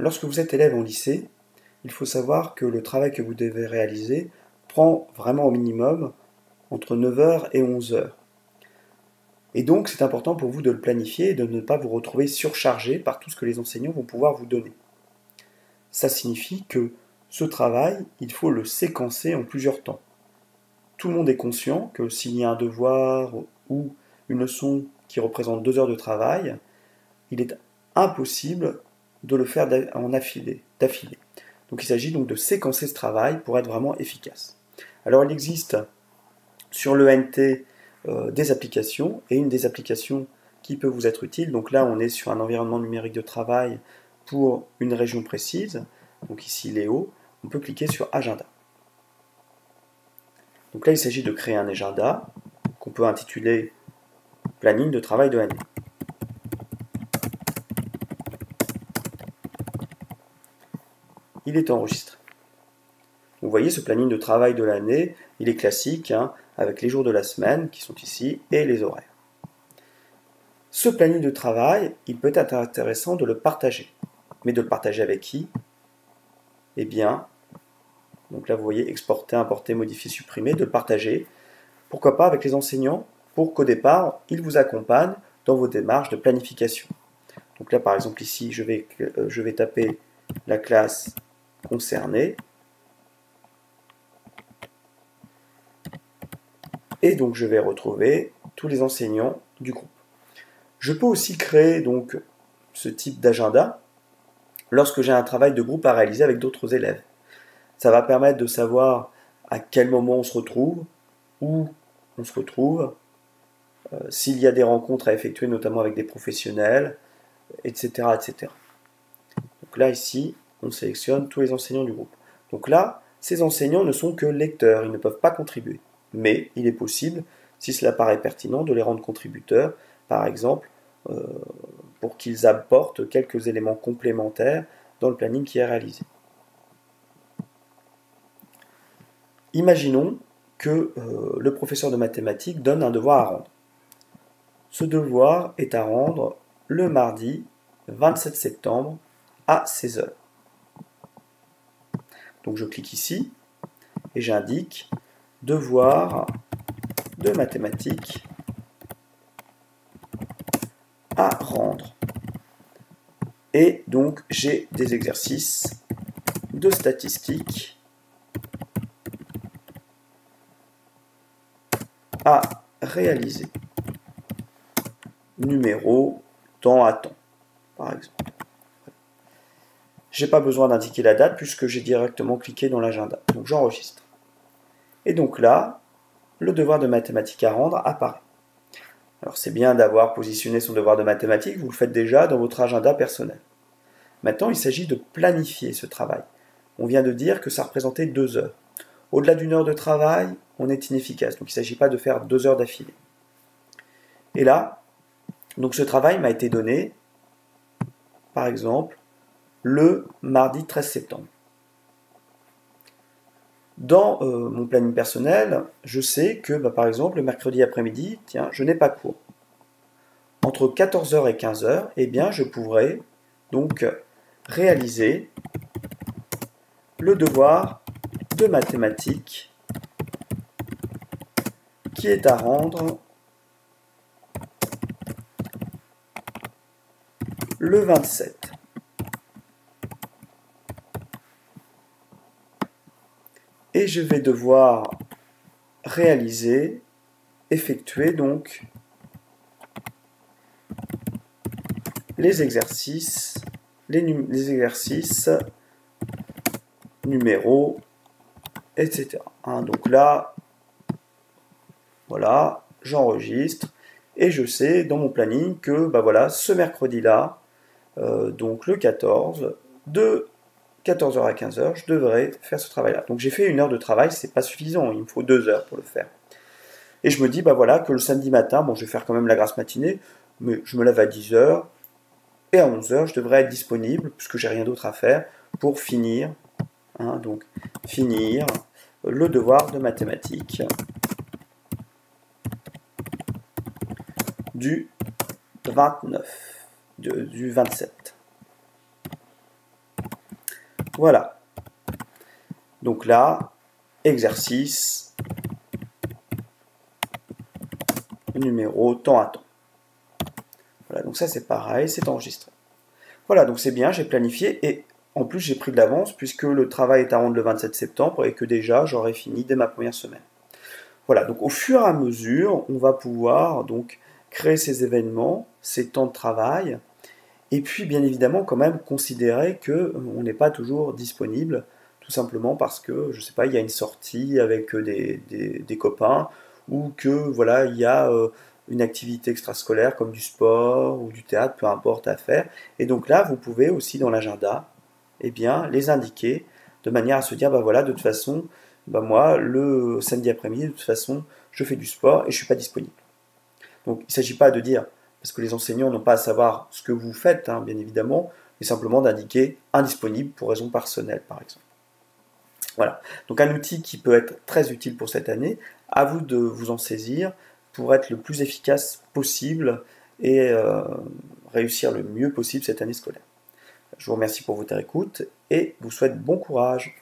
lorsque vous êtes élève en lycée, il faut savoir que le travail que vous devez réaliser prend vraiment au minimum entre 9 heures et 11 heures. Et donc, c'est important pour vous de le planifier et de ne pas vous retrouver surchargé par tout ce que les enseignants vont pouvoir vous donner. Ça signifie que ce travail, il faut le séquencer en plusieurs temps. Tout le monde est conscient que s'il y a un devoir ou une leçon qui représente 2 heures de travail, il est impossible de le faire d'affilée. Donc il s'agit donc de séquencer ce travail pour être vraiment efficace. Alors il existe sur l'ENT des applications, et une des applications qui peut vous être utile, donc là on est sur un environnement numérique de travail pour une région précise, donc ici Léo, on peut cliquer sur Agenda. Donc là il s'agit de créer un agenda qu'on peut intituler Planning de travail de l'année. Il est enregistré. Vous voyez, ce planning de travail de l'année, il est classique, avec les jours de la semaine qui sont ici et les horaires. Ce planning de travail, il peut être intéressant de le partager. Mais de le partager avec qui? Eh bien, donc là vous voyez exporter, importer, modifier, supprimer, de le partager. Pourquoi pas avec les enseignants, pour qu'au départ, ils vous accompagnent dans vos démarches de planification. Donc là par exemple ici, je vais taper la classe concernée. Et donc je vais retrouver tous les enseignants du groupe. Je peux aussi créer donc ce type d'agenda lorsque j'ai un travail de groupe à réaliser avec d'autres élèves. Ça va permettre de savoir à quel moment on se retrouve, où on se retrouve, s'il y a des rencontres à effectuer, notamment avec des professionnels, etc., etc. Donc là, ici, on sélectionne tous les enseignants du groupe. Donc là, ces enseignants ne sont que lecteurs, ils ne peuvent pas contribuer. Mais il est possible, si cela paraît pertinent, de les rendre contributeurs, par exemple, pour qu'ils apportent quelques éléments complémentaires dans le planning qui est réalisé. Imaginons que le professeur de mathématiques donne un devoir à rendre. Ce devoir est à rendre le mardi 27 septembre à 16 h. Donc je clique ici et j'indique devoir de mathématiques à rendre. Et donc j'ai des exercices de statistiques à réaliser. Numéro, temps à temps, par exemple. Je n'ai pas besoin d'indiquer la date puisque j'ai directement cliqué dans l'agenda. Donc j'enregistre. Et donc là, le devoir de mathématiques à rendre apparaît. Alors c'est bien d'avoir positionné son devoir de mathématiques, vous le faites déjà dans votre agenda personnel. Maintenant, il s'agit de planifier ce travail. On vient de dire que ça représentait 2 heures. Au-delà d'une heure de travail, on est inefficace. Donc il ne s'agit pas de faire 2 heures d'affilée. Et là, donc ce travail m'a été donné, par exemple, le mardi 13 septembre. Dans mon planning personnel, je sais que, par exemple, le mercredi après-midi, tiens, je n'ai pas cours. Entre 14 h et 15 h, eh bien, je pourrais donc réaliser le devoir de mathématiques qui est à rendre le 27. Et je vais devoir effectuer donc les exercices, numéros, etc. Donc là, voilà, j'enregistre et je sais dans mon planning que voilà, ce mercredi-là, donc le 14, de 14 h à 15 h, je devrais faire ce travail-là. Donc j'ai fait 1 heure de travail, c'est pas suffisant, il me faut 2 heures pour le faire. Et je me dis, voilà, que le samedi matin, je vais faire quand même la grasse matinée, mais je me lève à 10 h, et à 11 h, je devrais être disponible, puisque j'ai rien d'autre à faire, pour finir, donc finir le devoir de mathématiques du 27. Voilà. Donc là, exercice, numéro, temps à temps. Voilà, donc ça c'est pareil, c'est enregistré. Voilà, donc c'est bien, j'ai planifié et en plus j'ai pris de l'avance puisque le travail est à rendre le 27 septembre et que déjà j'aurai fini dès ma première semaine. Voilà, donc au fur et à mesure, on va pouvoir donc créer ces événements, ces temps de travail, et puis bien évidemment quand même considérer que on n'est pas toujours disponible, tout simplement parce que, je sais pas, il y a une sortie avec des copains, ou que voilà, il y a une activité extrascolaire comme du sport ou du théâtre, peu importe à faire. Et donc là, vous pouvez aussi dans l'agenda, eh bien, les indiquer de manière à se dire, bah voilà, de toute façon, bah moi, le samedi après-midi, de toute façon, je fais du sport et je suis pas disponible. Donc il ne s'agit pas de dire, parce que les enseignants n'ont pas à savoir ce que vous faites, hein, bien évidemment, mais simplement d'indiquer indisponible pour raison personnelle, par exemple. Voilà. Donc un outil qui peut être très utile pour cette année, à vous de vous en saisir pour être le plus efficace possible et réussir le mieux possible cette année scolaire. Je vous remercie pour votre écoute et vous souhaite bon courage.